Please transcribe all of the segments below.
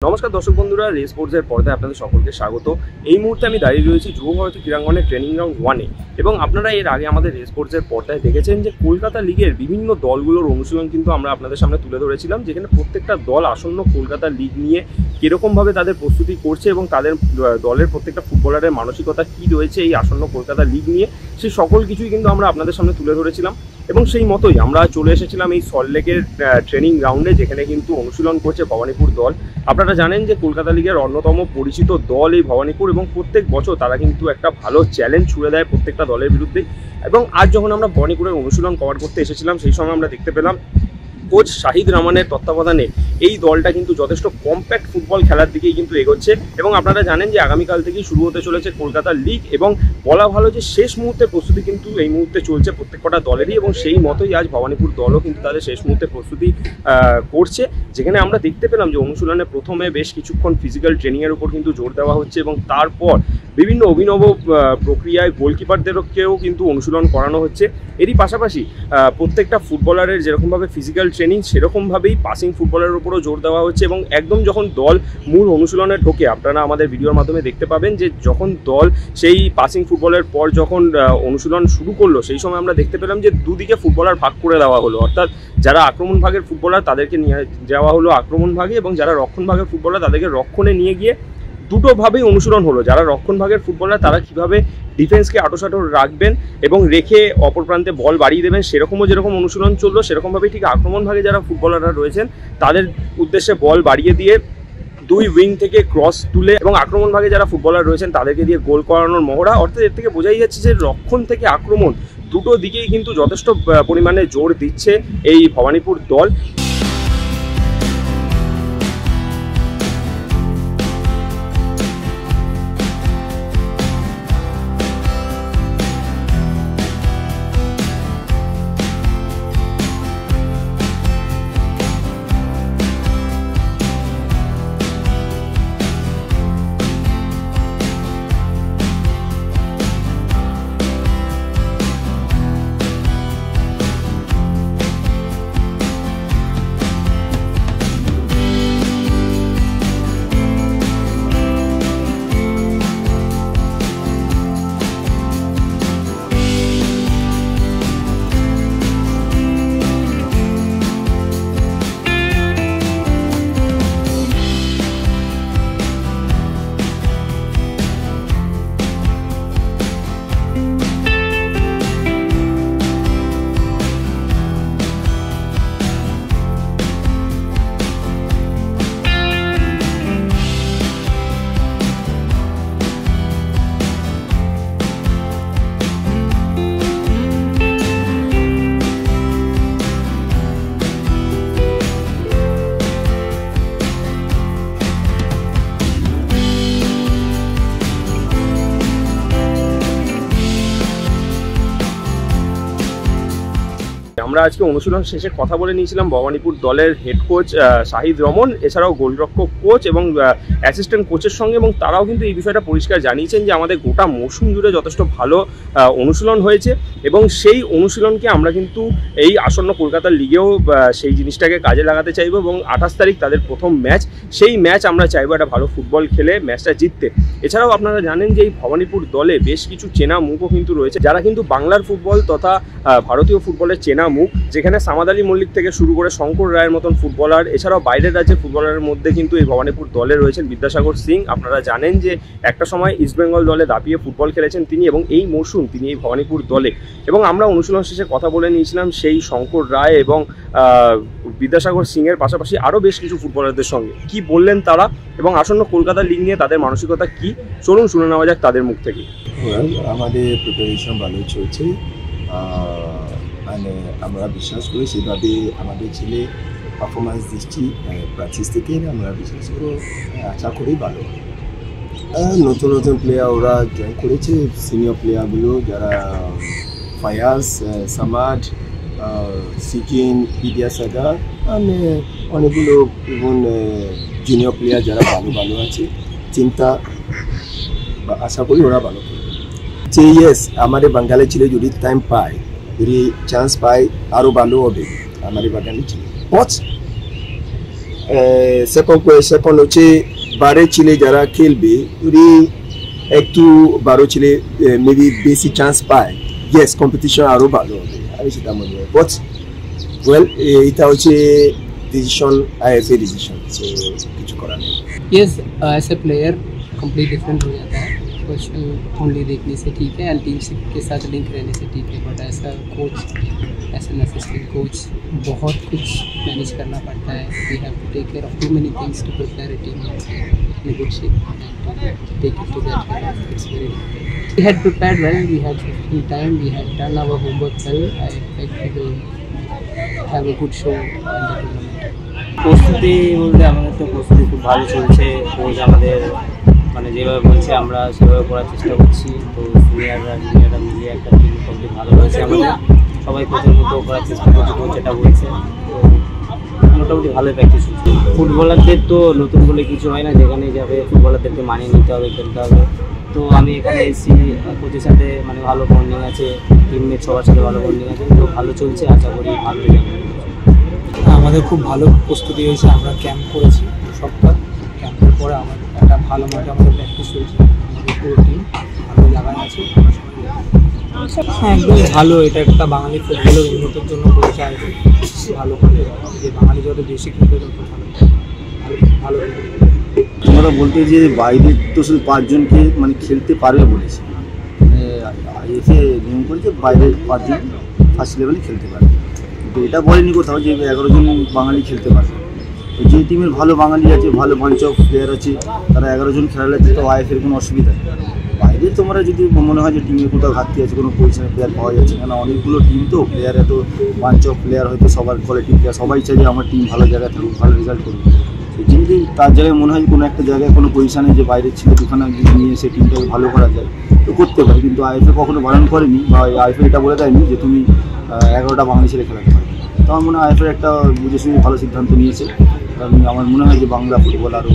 নমস্কার দর্শক বন্ধুরা, রেস স্পোর্টসের পর্দায় আপনাদের সকলকে স্বাগত। এই মুহূর্তে আমি দাঁড়িয়ে রয়েছি যুব ভারতী ক্রীড়াঙ্গনের ট্রেনিং গ্রাউন্ড 1-এ এবং আপনারা এর আগে আমাদের রেস স্পোর্টসের পর্দায় দেখেছেন যে কলকাতা লিগের বিভিন্ন দলগুলোর অনুশীলন কিন্তু আমরা আপনাদের সামনে তুলে ধরেছিলাম, যেখানে প্রত্যেকটা দল আসন্ন কলকাতা লিগ নিয়ে কীরকমভাবে তাদের প্রস্তুতি করছে এবং তাদের দলের প্রত্যেকটা ফুটবলারের মানসিকতা কী রয়েছে এই আসন্ন কলকাতা লিগ নিয়ে, সেই সকল কিছুই কিন্তু আমরা আপনাদের সামনে তুলে ধরেছিলাম। এবং সেই মতোই আমরা চলে এসেছিলাম এই সল্টলেকের ট্রেনিং গ্রাউন্ডে, যেখানে কিন্তু অনুশীলন করছে ভবানীপুর দল। আপনারা জানেন যে কলকাতা লিগের অন্যতম পরিচিত দল এই ভবানীপুর, এবং প্রত্যেক বছর তারা কিন্তু একটা ভালো চ্যালেঞ্জ ছুড়ে দেয় প্রত্যেকটা দলের বিরুদ্ধে। এবং আজ যখন আমরা ভবানীপুরের অনুশীলন কভার করতে এসেছিলাম, সেই সময় আমরা দেখতে পেলাম কোচ শাহিদ রহমানের তত্ত্বাবধানে এই দলটা কিন্তু যথেষ্ট কম্প্যাক্ট ফুটবল খেলার দিকেই কিন্তু এগোচ্ছে। এবং আপনারা জানেন যে আগামীকাল থেকেই শুরু হতে চলেছে কলকাতা লিগ, এবং বলা ভালো যে শেষ মুহূর্তের প্রস্তুতি কিন্তু এই মুহূর্তে চলছে প্রত্যেকটা দলেরই, এবং সেই মতোই আজ ভবানীপুর দলও কিন্তু তাদের শেষ মুহূর্তে প্রস্তুতি করছে। যেখানে আমরা দেখতে পেলাম যে অনুশীলনে প্রথমে বেশ কিছুক্ষণ ফিজিক্যাল ট্রেনিংয়ের উপর কিন্তু জোর দেওয়া হচ্ছে, এবং তারপর বিভিন্ন অভিনব প্রক্রিয়ায় গোলকিপারদেরকেও কিন্তু অনুশীলন করানো হচ্ছে। এরই পাশাপাশি প্রত্যেকটা ফুটবলারের যেরকমভাবে ফিজিক্যাল ট্রেনিং, সেরকমভাবেই পাসিং ফুটবলের উপরও জোর দেওয়া হচ্ছে। এবং একদম যখন দল মূল অনুশীলনে ঢোকে, আপনারা আমাদের ভিডিওর মাধ্যমে দেখতে পাবেন যে যখন দল সেই পাসিং ফুটবলের পর যখন অনুশীলন শুরু করলো, সেই সময় আমরা দেখতে পেলাম যে দুদিকে ফুটবলার ভাগ করে দেওয়া হলো। অর্থাৎ যারা আক্রমণ ভাগের ফুটবলার তাদেরকে নিয়ে যাওয়া হলো আক্রমণ ভাগে, এবং যারা রক্ষণ ভাগের ফুটবলার তাদেরকে রক্ষণে নিয়ে গিয়ে দুটোভাবেই অনুশীলন হলো। যারা রক্ষণ ভাগের ফুটবলার তারা কীভাবে ডিফেন্সকে আটোসাটো রাখবেন এবং রেখে অপর প্রান্তে বল বাড়িয়ে দেবেন, সেরকমও যেরকম অনুশীলন চললো, সেরকমভাবেই ঠিক আক্রমণ ভাগে যারা ফুটবলাররা রয়েছেন তাদের উদ্দেশ্যে বল বাড়িয়ে দিয়ে দুই উইং থেকে ক্রস তুলে, এবং আক্রমণ ভাগে যারা ফুটবলার রয়েছেন তাদেরকে দিয়ে গোল করানোর মহড়া। অর্থাৎ এর থেকে বোঝাই যাচ্ছে যে রক্ষণ থেকে আক্রমণ দুটো দিকেই কিন্তু যথেষ্ট পরিমাণে জোর দিচ্ছে এই ভবানীপুর দল। আমরা আজকে অনুশীলন শেষে কথা বলে নিয়েছিলাম ভবানীপুর দলের হেড কোচ শাহিদ রহমান, এছাড়াও গোলরক্ষক কোচ এবং অ্যাসিস্ট্যান্ট কোচের সঙ্গে, এবং তারাও কিন্তু এই বিষয়টা পরিষ্কার জানিয়েছেন যে আমাদের গোটা মৌসুম জুড়ে যথেষ্ট ভালো অনুশীলন হয়েছে, এবং সেই অনুশীলনকে আমরা কিন্তু এই আসন্ন কলকাতা লিগেও সেই জিনিসটাকে কাজে লাগাতে চাইবো। এবং 28 তারিখ তাদের প্রথম ম্যাচ, সেই ম্যাচ আমরা চাইবো একটা ভালো ফুটবল খেলে ম্যাচটা জিততে। এছাড়াও আপনারা জানেন যে এই ভবানীপুর দলে বেশ কিছু চেনা মুখও কিন্তু রয়েছে, যারা কিন্তু বাংলার ফুটবল তথা ভারতীয় ফুটবলের চেনা মুখ, যেখানে সামাদ আলী মল্লিক থেকে শুরু করে শঙ্কর রায়ের মতন ফুটবলার, এছাড়াও বাইরের রাজ্যের ফুটবলারের মধ্যে কিন্তু এই ভবানীপুর দলে রয়েছেন বিদ্যাসাগর সিং। আপনারা জানেন যে একটা সময় ইস্টবেঙ্গল দলে দাপিয়ে ফুটবল খেলেছেন তিনি, এবং এই মরশুম তিনি এই ভবানীপুর দলে। এবং আমরা অনুশীলন শেষে কথা বলে নিয়েছিলাম সেই শঙ্কর রায় এবং বিদ্যাসাগর সিংয়ের পাশাপাশি আরও বেশ কিছু ফুটবলারদের সঙ্গে। কি বললেন তারা এবং আসন্ন কলকাতা লিগ নিয়ে তাদের মানসিকতা কি, চলুন শুনে নেওয়া যাক তাদের মুখ থেকে। আমাদের প্রিপারেশন ভালো চলছে, মানে আমরা বিশ্বাস করি সেভাবে আমাদের ছেলে পারফরমেন্স দিচ্ছি প্র্যাকটিস থেকে, আমরা বিশ্বাস করে আশা করি ভালো। নতুন নতুন প্লেয়ার ওরা জয়েন করেছে, সিনিয়র প্লেয়ারগুলো যারা ফায়াজ, সামাদ, সিকিন, বিদ্যাসাগর, মানে অনেকগুলো ইভেন জুনিয়র প্লেয়ার যারা ভালো ভালো আছে, চিন্তা বা আশা করি ওরা ভালো করবে। ইয়েস, আমাদের বাঙালি ছেলে যদি টাইম পায়, যদি চান্স পায় আরও ভালো হবে আমাদের বাঙালি ছেলে। কোচ সেকেন্ড হচ্ছে বারে ছেলে যারা খেলবে যদি একটু বারো ছেলে মেবি বেশি চান্স পায়, ইয়েস কম্পিটিশন আরও ভালো হবে, আমি সেটা মনে হয়। বাট ওয়েল এটা হচ্ছে ডিসিশন, IFA डिसीजन, सो कुछ करा नहीं। Yes, as a player complete different हो जाता है, क्वेश्चन ओनली देखने से ठीक है एंड टीम के साथ लिंक रहने से ठीक है, बट ऐसा coach, as an assistant coach बहुत कुछ मैनेज करना पड़ता है। We have to take care of too many things to prepare a team in good shape and to take it to that level. It's very difficult. We had prepared well, we had sufficient time, we had done our homework well. I expect we will have a good show in the tournament. প্রস্তুতি বলতে আমাদের তো প্রস্তুতি খুব ভালো চলছে। Coach আমাদের মানে যেভাবে বলছে আমরা সেভাবে করার চেষ্টা করছি। তো সিনিয়ররা জুনিয়ররা মিলিয়ে একটা টিম কমপ্লিট ভালো হয়েছে আমাদের, সবাই কোচের মতো করার চেষ্টা করছে, কোচ যেটা বলছে। তো মোটামুটি ভালোই প্র্যাকটিস হচ্ছে। ফুটবলারদের তো নতুন বলে কিছু হয় না, যেখানে যাবে ফুটবলারদেরকে মানিয়ে নিতে হবে, খেলতে হবে। তো আমি এখানে এসেছি, কোচের সাথে মানে ভালো বন্ডিং আছে, টিমমেট সবার সাথে ভালো বন্ডিং আছে, তো ভালো চলছে, আশা করি ভালো রেজাল্ট। আমাদের খুব ভালো প্রস্তুতি হয়েছে, আমরা ক্যাম্প করেছি সপ্তাহ, ক্যাম্পের পরে আমার একটা ভালো মাঠে আমাদের প্র্যাকটিস হয়েছে, আমাদের পুরো টিম ভালো জায়গায় আছে। হ্যাঁ, একদমই ভালো, এটা একটা বাঙালি ফুটবলের উন্নতির জন্য করেছে আর কি। ভালো করে যে বাঙালি যত বেশি খেলবে তত ভালো ভালো। আমরা বলতে যে বাইরে তো শুধু 5 জনকে মানে খেলতে পারবে বলেছে, মানে IFA নিয়ম করেছে বাইরে 5 জন ফার্স্ট লেভেলে খেলতে পারবে, কিন্তু এটা বলেনি কোথাও যে 11 জন বাঙালি খেলতে পারবে। তো যে টিমের ভালো বাঙালি আছে, ভালো বাঞ্চ অফ প্লেয়ার আছে, তারা 11 জন খেলালে তো IFA-র কোনো অসুবিধা নেই। বাইরে তোমরা যদি মনে হয় যে টিমে কোথাও ঘাটতি আছে, কোনো পজিশনের প্লেয়ার পাওয়া যাচ্ছে, কেন অনেকগুলো টিম তো প্লেয়ার, এত বাঞ্চ অফ প্লেয়ার হয়তো সবার কোয়ালিটি প্লেয়ার, সবাই চাই যে আমার টিম ভালো জায়গায় থাকুক, ভালো রেজাল্ট করুক। যদি তার জায়গায় মনে হয় কোনো একটা জায়গায় কোনো পজিশানে যে বাইরের ছিল দুখানা নিয়ে এসে টিমটাকে ভালো করা যায় তো করতে পারে, কিন্তু IFA কখনো বারণ করেনি বা IFA এটা বলে দেয়নি যে তুমি 11টা বাঙালি ছেলে খেলাতে পারবে। তো আমার মনে হয় IFA একটা বুঝে শুনে ভালো সিদ্ধান্ত নিয়েছে, কারণ আমার মনে হয় যে বাংলা ফুটবল আরও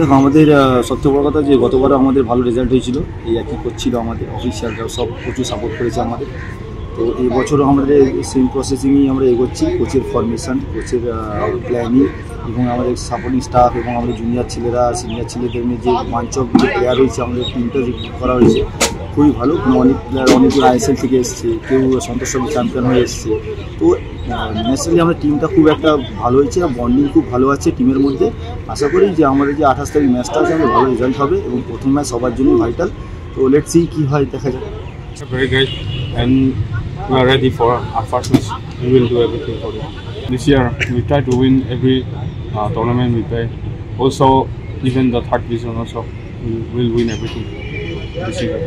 দেখো। আমাদের সবচেয়ে বড় কথা যে গতবারও আমাদের ভালো রেজাল্ট হয়েছিল, এই একই করছিল, আমাদের অফিসিয়ালরাও সব প্রচুর সাপোর্ট করেছে আমাদের। তো এই বছরও আমাদের সেম প্রসেসিংই আমরা এগোচ্ছি, কোচের ফরমেশন, কোচের প্ল্যানিং এবং আমাদের সাপোর্টিং স্টাফ এবং আমাদের জুনিয়র ছেলেরা সিনিয়র ছেলেদের নিয়ে যে মাঞ্চক যে প্লেয়ার হয়েছে, আমাদের টিমটা যে করা হয়েছে খুবই ভালো। অনেক প্লেয়ার অনেকগুলো ISL থেকে এসছে, কেউ সন্তোষ ট্রফি চ্যাম্পিয়ন হয়ে এসছে। তো ন্যাচারালি আমাদের টিমটা খুব একটা ভালো হয়েছে, আর বন্ডিং খুব ভালো আছে টিমের মধ্যে। আশা করি যে আমাদের যে 28 তারিখ ম্যাচটা আছে আমাদের ভালো রেজাল্ট হবে এবং প্রথম ম্যাচ সবার জন্যই ভাইটাল। তো লেটস সি কী হয়, দেখা যাক। Very great, and we are ready for our first match. We will do everything for it. This year, we try to win every tournament we play. Also, even the third division also, we will win everything this year.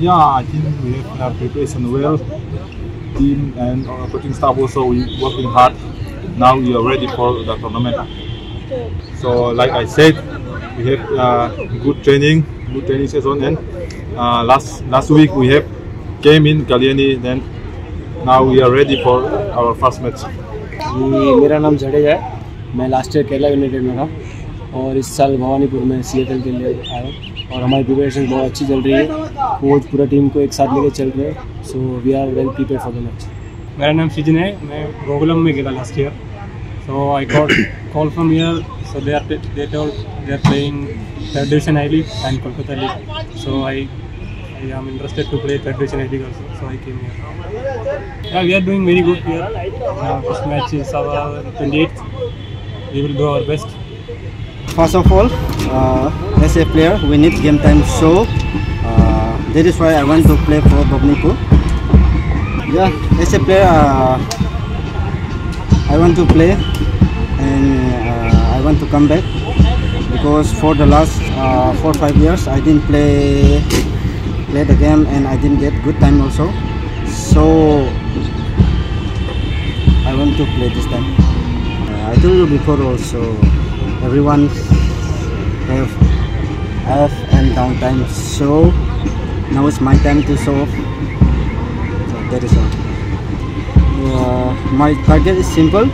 Yeah, I think we have preparation well. Team and our coaching staff also we working hard. Now we are ready for the tournament. So, like I said, we have good training session, and last week we have game in Kalyani. Then now we are ready for our first match. मेरा नाम जडेजा है, मैं last year Kerala United में था और इस साल भवानीपुर में CFL के लिए आया और हमारी प्रिपरेशन बहुत अच्छी चल रही है। कोच पूरा टीम को एक साथ लेके चल रहे हैं, so we are well prepare for the match. मेरा नाम सिजन है, मैं गोकुलम में गया last year, so I got call from here, so they are playing third division I League and Kolkata League, so I am interested to play third division I League also, so I came here. Yeah, we are doing very good here. First match is our 28th. We will do our best. First of all, as a player, we need game time show. That is why I want to play for Bhavnipur. Yeah, as a player, I want to play and I want to come back because for the last 4-5 years I didn't play the game and I didn't get good time also. So I want to play this time. I told you before also, everyone have off and down time, so now it's my time to show off. So that is all. My target is simple.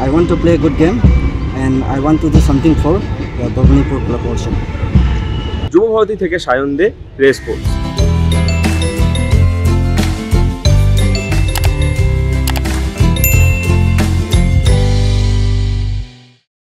I want to play a good game and I want to do something for the Bhavnipur club also. যুব ভারতী থেকে সায়ন দে, race sports.